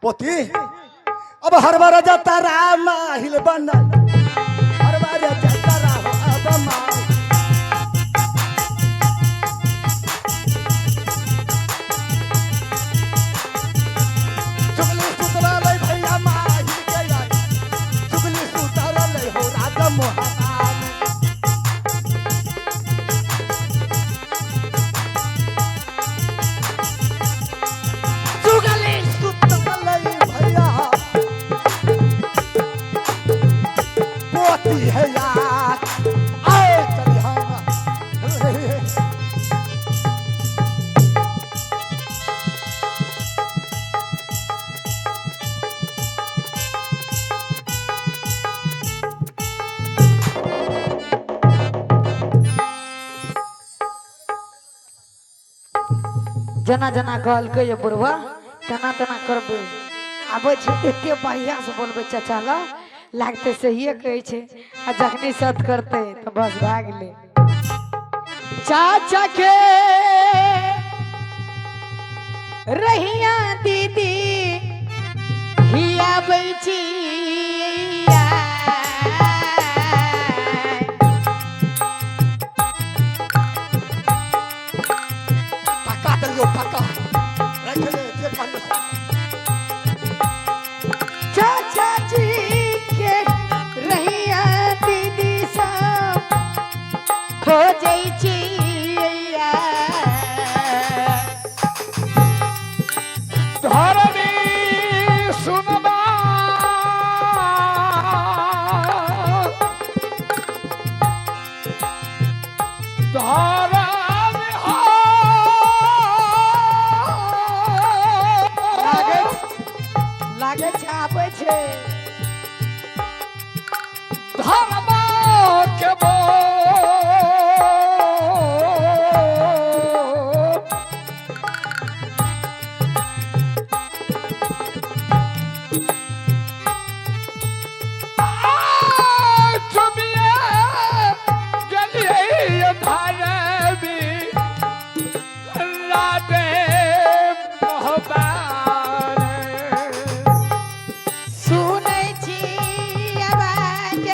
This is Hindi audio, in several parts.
पोती अब हर बार जाता राम हिल बना हर बार जाता राम अब माँ चुगली सुतरा ले भैया माँ हिल के आई चुगली सुतरा ले हो राजा मोहन चुगली सुतरा ले भैया पोती है यार आए चली हाँ जना जना कहल के ये बुढ़वा तना तना करबे आबे छे एते बढ़िया से बोलबे चाचा ला लागते सहिए कहे छे आ जखनी सत करते तो बस भाग ले चाचा के रहिया दीदी हिया बैची पका तो यो पका रख ले जे पहले चाचा जी के रहिया दीदी सब खोजै छिया धरनी सुनबा धरनी हो लागे छे आबै छे धर्मा के बो सुनै छी आवाज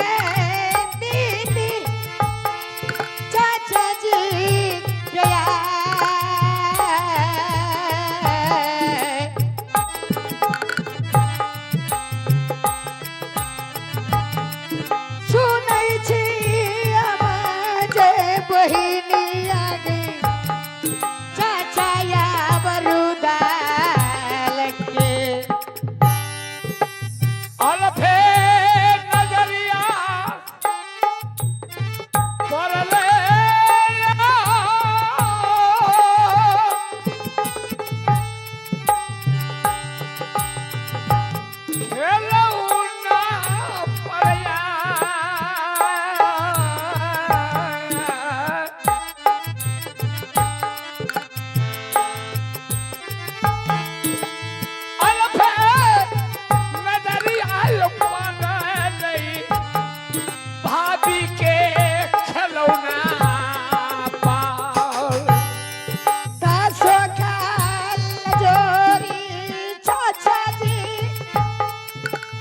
दीदी चाचा जी के सुनै छी आवाज बहिनी आगे चाचा या बरुदाल के अलफे नजरिया करले खेलौना परया अलफे नजरिया परले भाभी के खेलौना पाल तासो खाल जोरी चाचा जी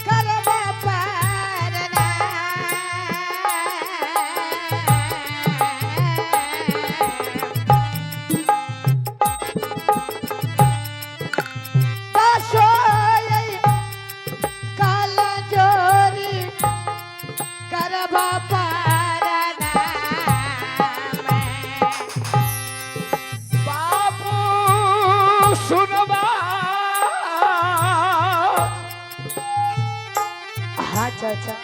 करबा पारना तासो काल जोरी करबा पारना बाबू सुनबा हाँ चाचा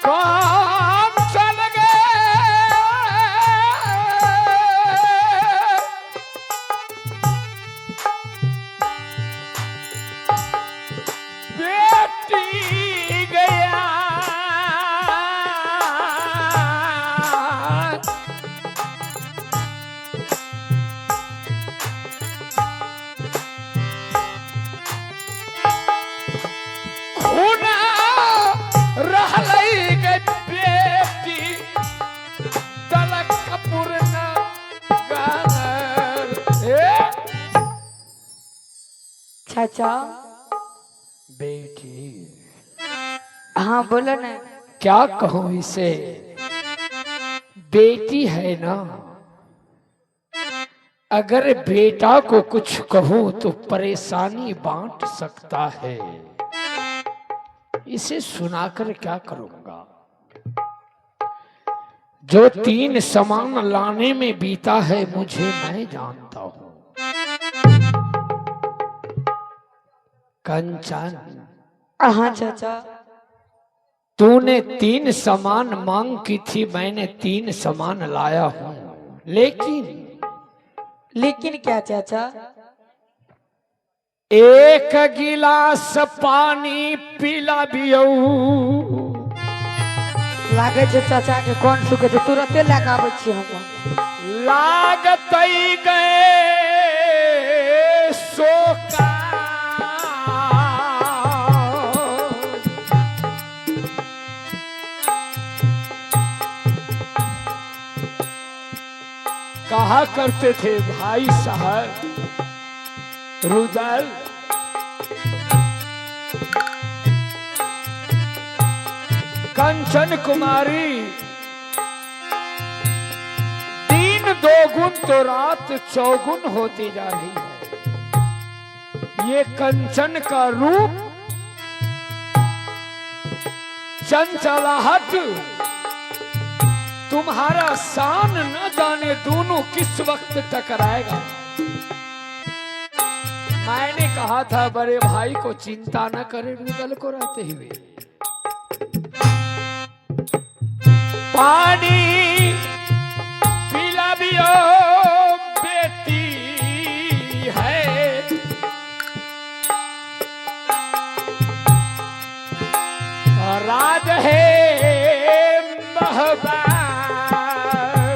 काम चल गए बेटी गया चाचा। बेटी हाँ बोलो ना। क्या कहूं इसे, बेटी है ना, अगर बेटा को कुछ कहूं तो परेशानी बांट सकता है, इसे सुनाकर क्या करूंगा। जो 3 सामान लाने में बीता है मुझे मैं जानता हूं। कंचन, हाँ चाचा। तूने 3 सामान मांग की थी, मैंने 3 सामान लाया हूं, लेकिन क्या चाचा? एक गिलास पानी पिला बियौ। लागे छै चाचा के कौन सुखे छै, तुरंते लगा आबै छी हम। लागतई गए सोका, कहा करते थे भाई साहब रुदल, कंचन कुमारी, दिन 2 गुण तो रात 4 गुण होती जा रही है। ये कंचन का रूप, चंचलाहट, तुम्हारा शान न जाने दोनों किस वक्त टकराएगा। मैंने कहा था बड़े भाई को चिंता न करे रुदल को रहते हुए। पानी पिला बियो बेटी है, और राज है महबा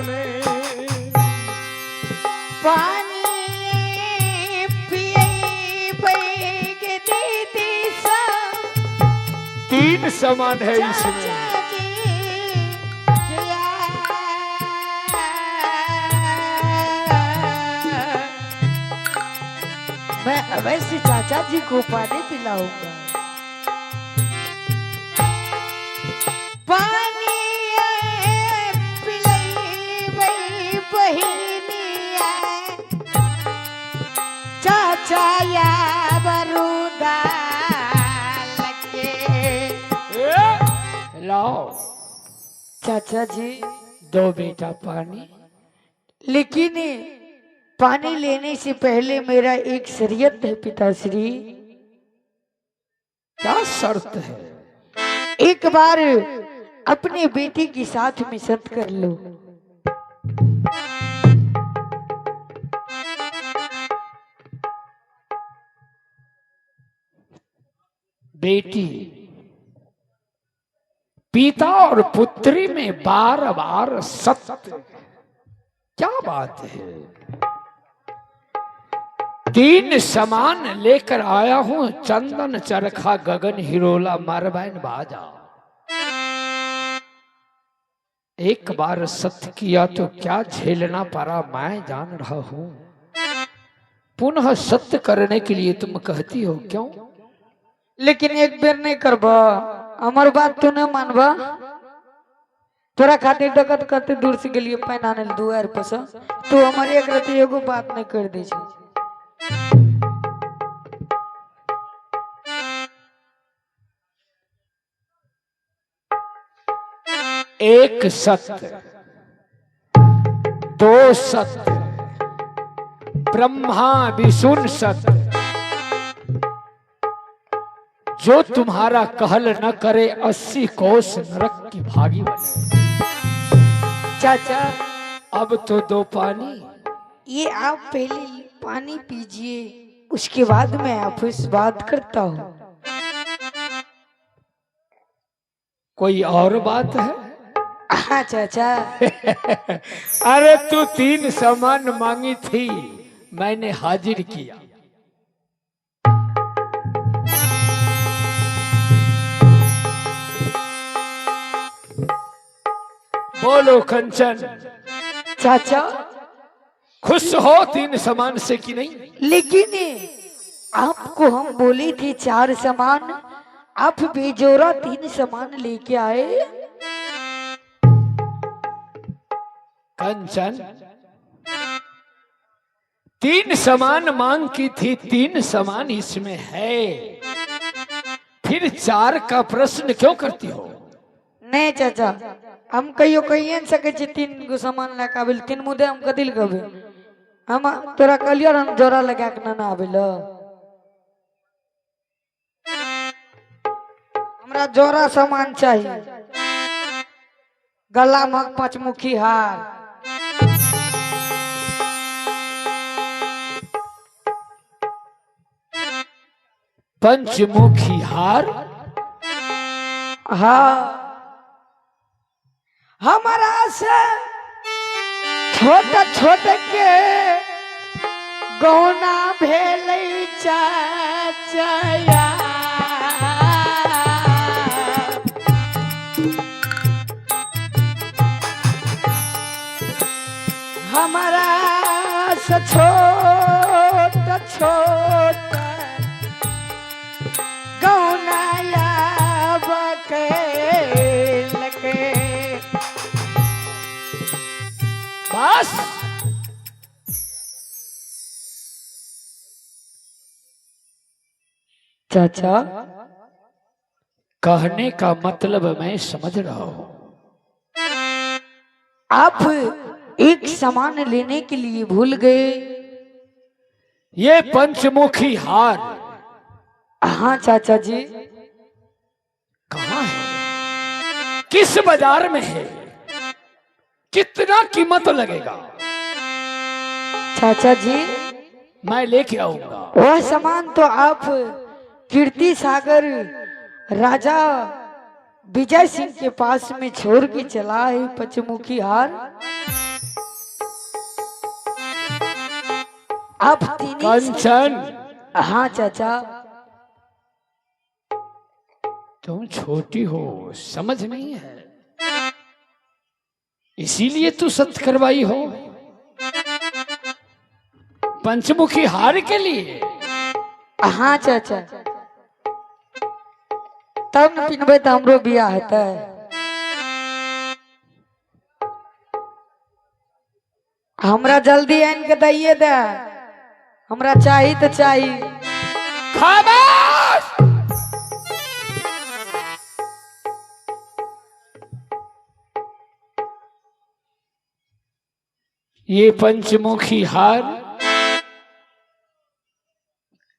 में। पानी पिए बैग दीदी सा, 3 सामान है इसमें। मैं अवश्य चाचा जी को पानी पिलाऊंगा। पानी पिलाई बहिनिया, चाचा या बरूदा लगे। लाओ चाचा जी। 2 बेटा पानी। लेकिन पानी लेने से पहले मेरा एक शर्त है पिताश्री। क्या शर्त है? एक बार अपने बेटे के साथ में शर्त कर लो। बेटी, पिता और पुत्री में बार-बार सत्य, क्या बात है। 3 सामान लेकर आया हूं, चंदन चरखा गगन हिरोला मरबैन बाजा। एक बार सत्य किया तो क्या झेलना पड़ा मैं जान रहा हूं। पुनः सत्य करने के लिए तुम कहती हो क्यों? लेकिन एक बेर नहीं करबा, हमार बात तू नहीं मानबा। तोरा खातिर डकत करते दूर से गलिए पैनाने दुआर पर से, तू हमारे एक रति एगो बात नहीं कर दे छै। एक सत्य, 2 सत्य, ब्रह्मा विष्णु सत्य, जो तुम्हारा कहल न करे 80 कोस नरक की भागी बने। चाचा अब तो 2 पानी। ये आप पहले पानी पीजिए, उसके बाद मैं आपसे इस बात करता हूँ। कोई और बात है? हाँ चाचा। अरे तू 3 सामान मांगी थी, मैंने हाजिर किया। बोलो कंचन। चाचा खुश हो 3 सामान से कि नहीं? लेकिन आपको हम बोली थी 4 सामान, आप बेजोरा 3 सामान लेके आए। कंचन, 3 सामान मांग की थी, 3 सामान इसमें है, फिर 4 का प्रश्न क्यों करती हो? नहीं चाचा, हम कहियो कहिए न सके छी 3 गो सामान लेके आबिल, 3 मुदे हम कदिल कहबे। हम तोरा कहलियो हम जोरा लगा के ना आबिल। हमरा जोरा सामान चाहिए, गला में 5 मुखी हार, पंचमुखी हार। हाँ हमारा से छोटा छोटा के गौना भेल चाचा, हमारा से छोटा छोटा गौनाया बकेल के। बस चाचा, कहने का मतलब मैं समझ रहा हूं। आप एक सामान लेने के लिए भूल गए। ये पंचमुखी हार हाँ चाचा जी। कहाँ है? किस बाजार में है? कितना कीमत लगेगा? चाचा जी मैं लेके आऊंगा। वह सामान तो आप कीर्ति सागर राजा विजय सिंह के पास में छोड़ के चला है, पंचमुखी हार। आप कंचन, हाँ चाचा। तुम छोटी हो, समझ नहीं है, इसीलिए तू सत्य करवाई हो पंचमुखी हार के लिए। हाँ चाचा, तब न पिनबे तो हमरो बियाह होता है। हमरा जल्दी आन के दैये दे, हमरा चाहिए तो चाहिए। खामोश! ये पंचमुखी हार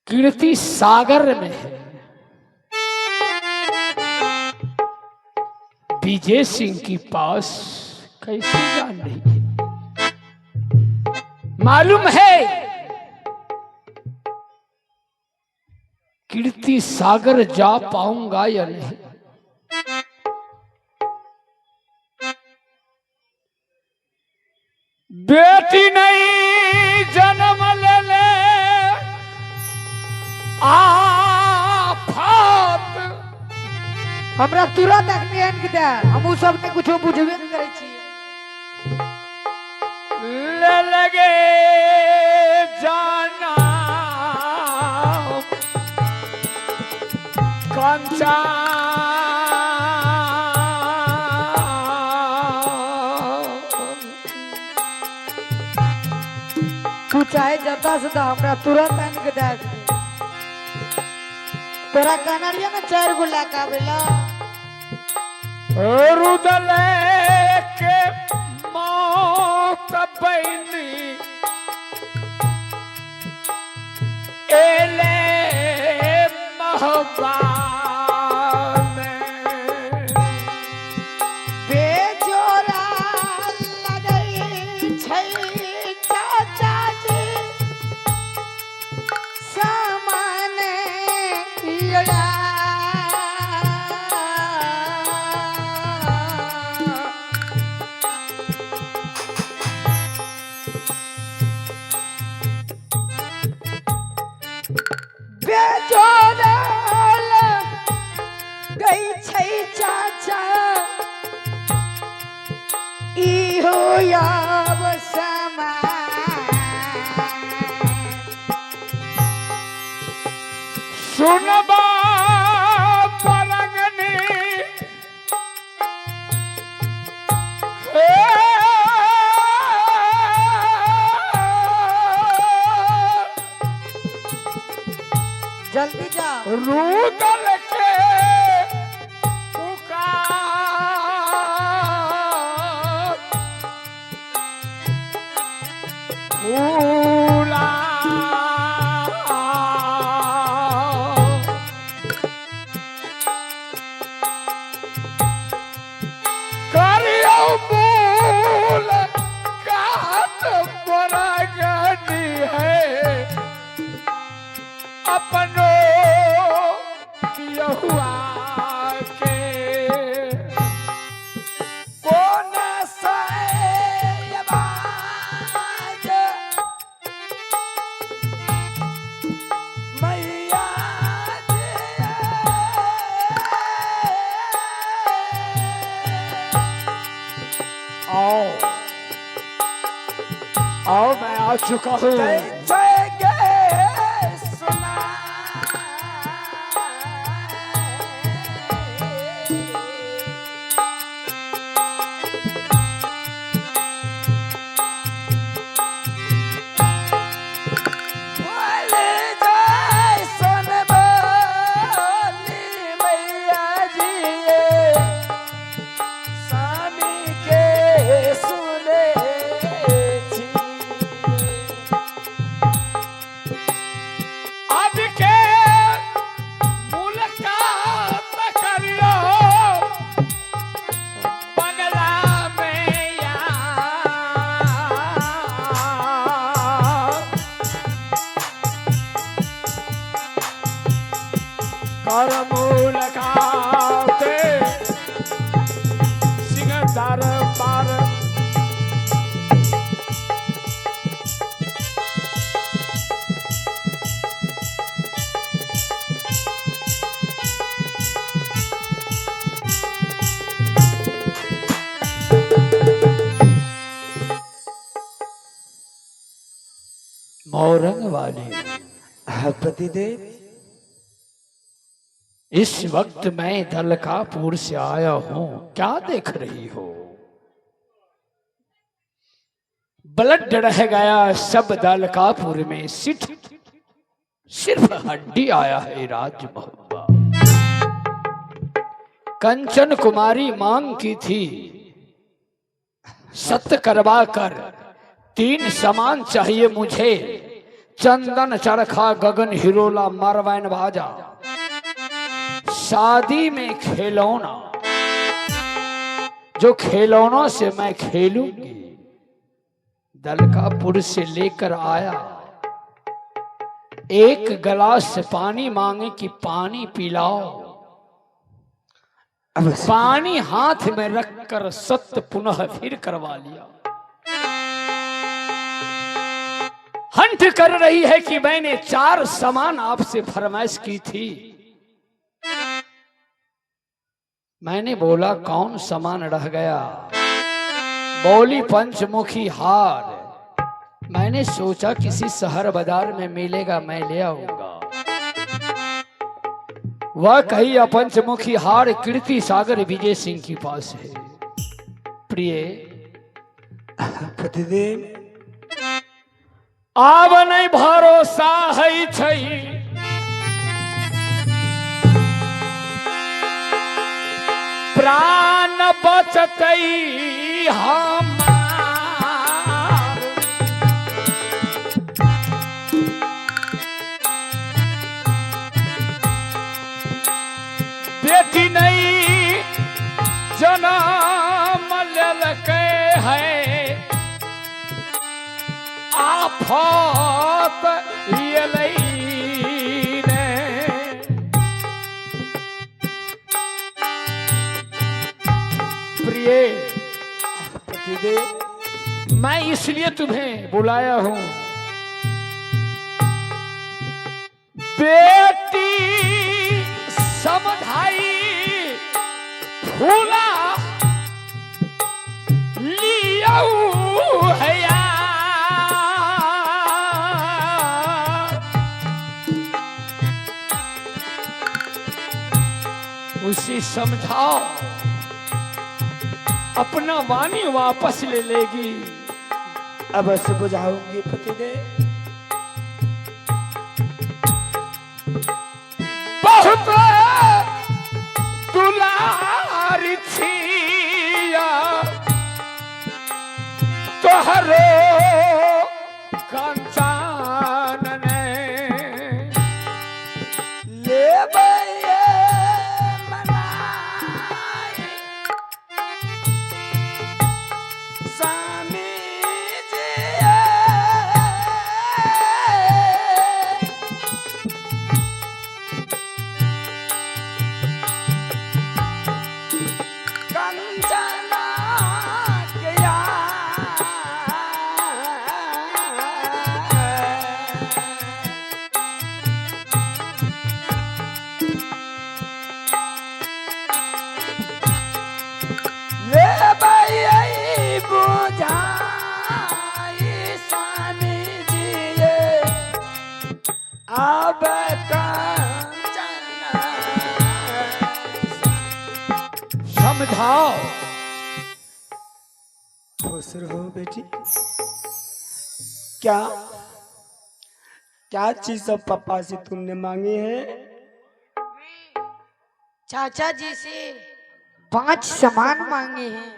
कीर्ति सागर में है, विजय सिंह के पास। कैसे जान रही है? मालूम है कीर्ति सागर जा पाऊंगा या नहीं? बेटी नहीं जन्म ले ले आफत। हमरा तुरंत अग्नि आन के दे, हम सब ने कुछो बुझबे नहीं करे छी। ले लगे जाना कंचा, तू चाहे जता से दा, हमरा तुरंत आन के दे। तोरा कनरिया में 4 गो लाका आवेला। रुदल के मौत बैनी एले महबा में बेजोरा लगई छै चाचा जी सामान लिया। सुनबा परगनी जल्दी जा। रूदल के पुकार फूला करियो मूल कात परगनी है अपनो यहुआ के कौन सैबाज मैया आओ आओ मैं आ चुका हूँ करमूल खाते सिंह दरबार मौरंग वाली पतिदेव इस वक्त मैं दलकापुर से आया हूं, क्या देख रही हो? ब्लड रह गया सब दलकापुर में, सिर्फ हड्डी आया है राजमहल। कंचन कुमारी मांग की थी सत्य करवा कर 3 सामान चाहिए मुझे, चंदन चरखा गगन हिरोला मरवैन बाजा, शादी में खिलौना, जो खिलौनों से मैं खेलूंगी। दलकापुर से लेकर आया, एक गिलास पानी मांगे कि पानी पिलाओ, पानी हाथ में रखकर सत्य पुनः फिर करवा लिया। हंट कर रही है कि मैंने 4 सामान आपसे फरमाइश की थी। मैंने बोला कौन सामान रह गया? बोली पंचमुखी हार। मैंने सोचा किसी शहर बाजार में मिलेगा, मैं ले आऊंगा। वह कही पंचमुखी हार कीर्ति सागर विजय सिंह के पास है। प्रिय पतिदेव आब नहीं भरोसा है छई, प्राण बचतई हमार। बेटी नहीं जन्म लेलकै है, आफत एलै ने। प्रिय पतिदेव मैं इसलिए तुम्हें बुलाया हूं, बेटी समझाई फूला लियाऊ है यार। उसे समझाओ, अपना वाणी वापस ले लेगी। अवश्य बुझाऊंगी पतिदेव। बहुत दुलारी छिया तोहरो कंचन ने लेबै मनाई स्वामी जी कंचना के लेबै बुझाई स्वामी जी अब कंचना समझाओ। खुश रहो बेटी। क्या क्या चीज सब पापा से तुमने मांगी है? चाचा जी से 5 सामान मांगे हैं।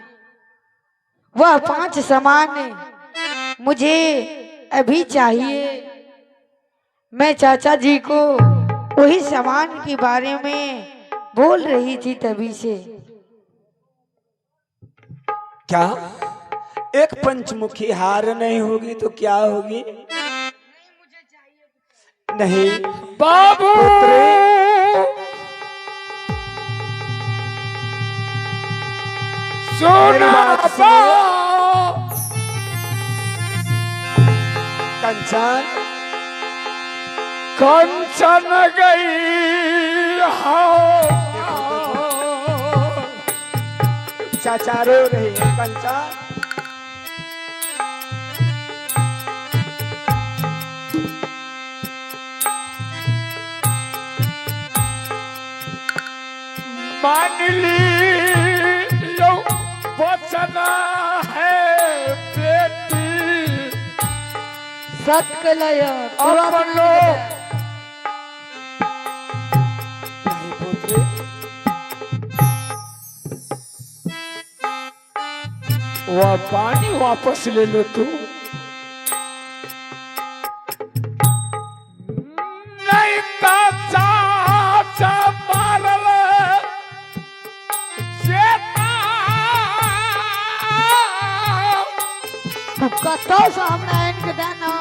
वह 5 सामान मुझे अभी चाहिए। मैं चाचा जी को वही सामान के बारे में बोल रही थी तभी से। क्या एक पंचमुखी हार नहीं होगी तो क्या होगी? नहीं बाबू सोना कंचन कंचन गई हो चाचा रो रही है कंचन। मान ली लो बचना है बेटी सत्कलय अपनो नहीं पुत्री वह पानी वापस ले लो तू। नहीं तो चाचा मारल जेता तू कतो सामने इनके देना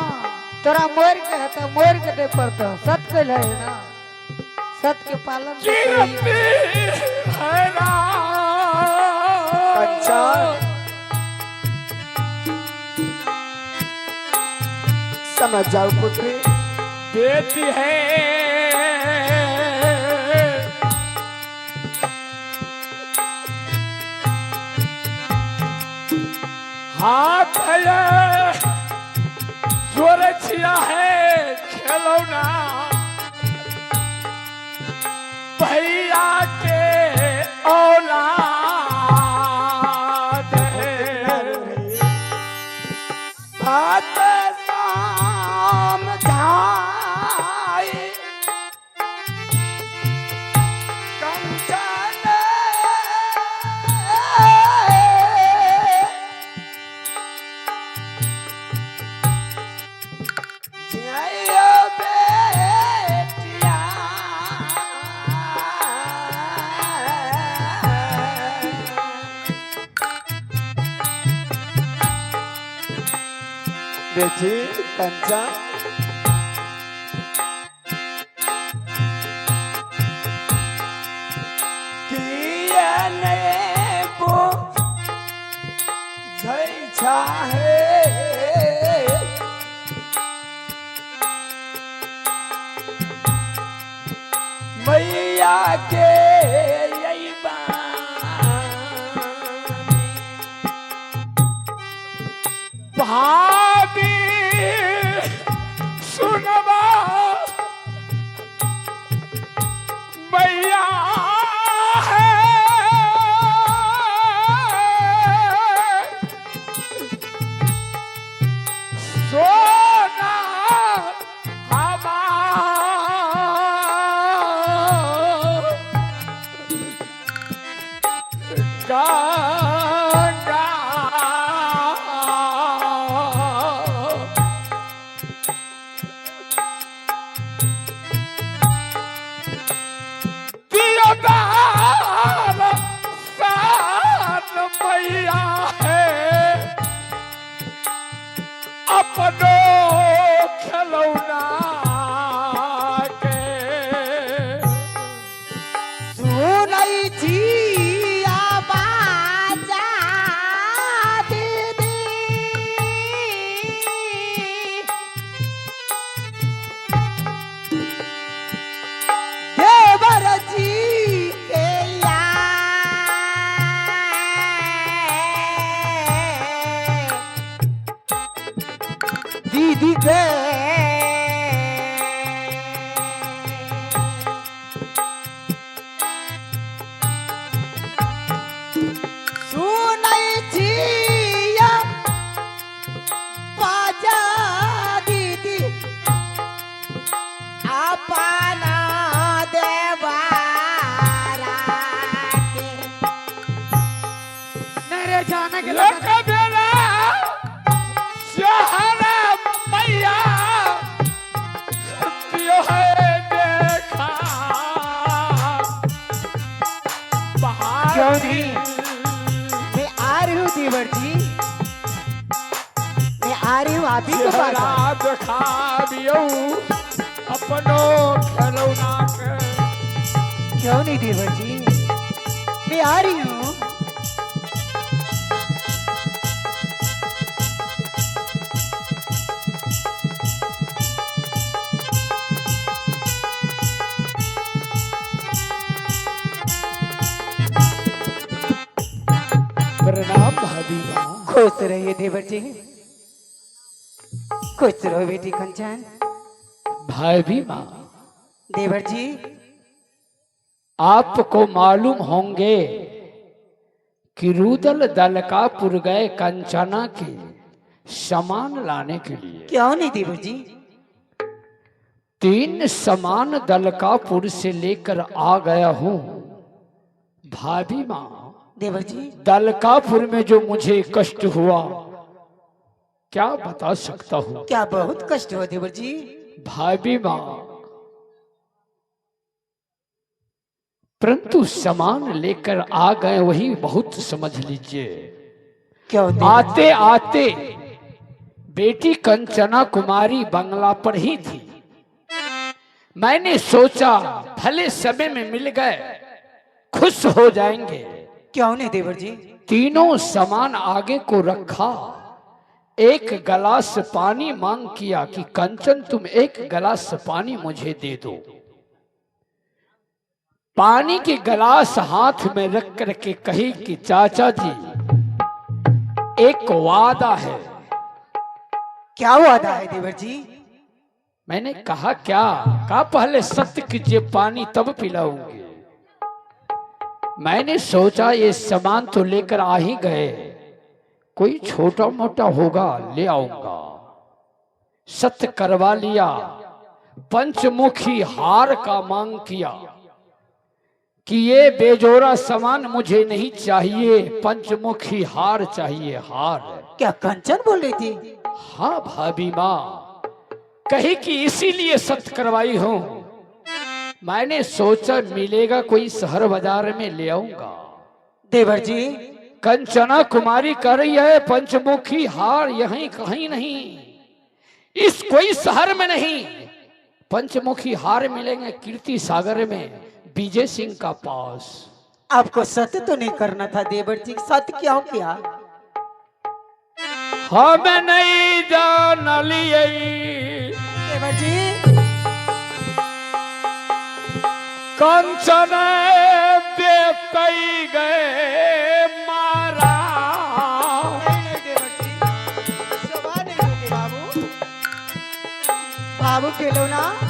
तोरा मोर के है तो मोर के दे पड़ता। सत्कलय है ना, सत के पालन तो करिए। गिरती है ना कंचन समझ जाओ पुत्री। बेटी है हाथ है जोर छिया है खिलौना भैया के औलाद है। बात समझाई कंचन जिया बेटिया बेटी कंचन मैया के यही भाभी सुनवा मैया क्यों नहीं? मैं आ रही हूँ देवर जी, मैं आ रही हूँ, आप ही तो बात चेहरा दिखा दियो अपनो खिलौना के। क्यों नहीं देवर जी, मैं आ रही हूँ। प्रणाम भाभी माँ। खुश रहिए देवर जी, खुश रहो बेटी कंचन। भाभी माँ, देवर जी, आपको मालूम होंगे कि रुदल दलकापुर गए कंचना के सामान लाने के लिए। क्यों नहीं देवर जी? 3 सामान दलकापुर से लेकर आ गया हूँ। भाभी माँ, देवर जी, दलकापुर में जो मुझे कष्ट हुआ क्या बता सकता हूँ। क्या बहुत कष्ट हो देवर जी? भाभी माँ, परंतु सामान लेकर आ गए वही बहुत समझ लीजिए। क्यों देवर जी? आते आते बेटी कंचना कुमारी बंगला पर ही थी। मैंने सोचा भले समय में मिल गए, खुश हो जाएंगे। क्यों नहीं देवर जी? तीनों सामान आगे को रखा, एक गिलास पानी मांग किया कि कंचन तुम एक गिलास पानी मुझे दे दो। पानी के गिलास हाथ में रख करके कही कि चाचा जी एक वादा है। क्या वादा है देवर जी? मैंने कहा क्या? कहा पहले सत्य कीजिए, पानी तब पिलाऊंगी। मैंने सोचा ये सामान तो लेकर आ ही गए, कोई छोटा मोटा होगा ले आऊंगा। सत्य करवा लिया, पंचमुखी हार का मांग किया कि ये बेजोरा सामान मुझे नहीं चाहिए, पंचमुखी हार चाहिए, हार। क्या कंचन बोल रही थी? हाँ भाभी माँ, कही कि इसीलिए सत्य करवाई हूं। मैंने सोचा मिलेगा कोई शहर बाजार में ले आऊंगा। देवर जी, कंचना कुमारी कर रही है पंचमुखी हार यहीं कहीं नहीं, इस कोई शहर में नहीं। पंचमुखी हार मिलेंगे कीर्ति सागर में, विजय सिंह का पास। आपको सत्य तो नहीं करना था देवर जी, सत्य क्यों किया? हम नहीं जान लिए देवर जी, कंचन कई गए मारा। नहीं देवर जी, सवाल नहीं होंगे बाबू। बाबू खेलो ना।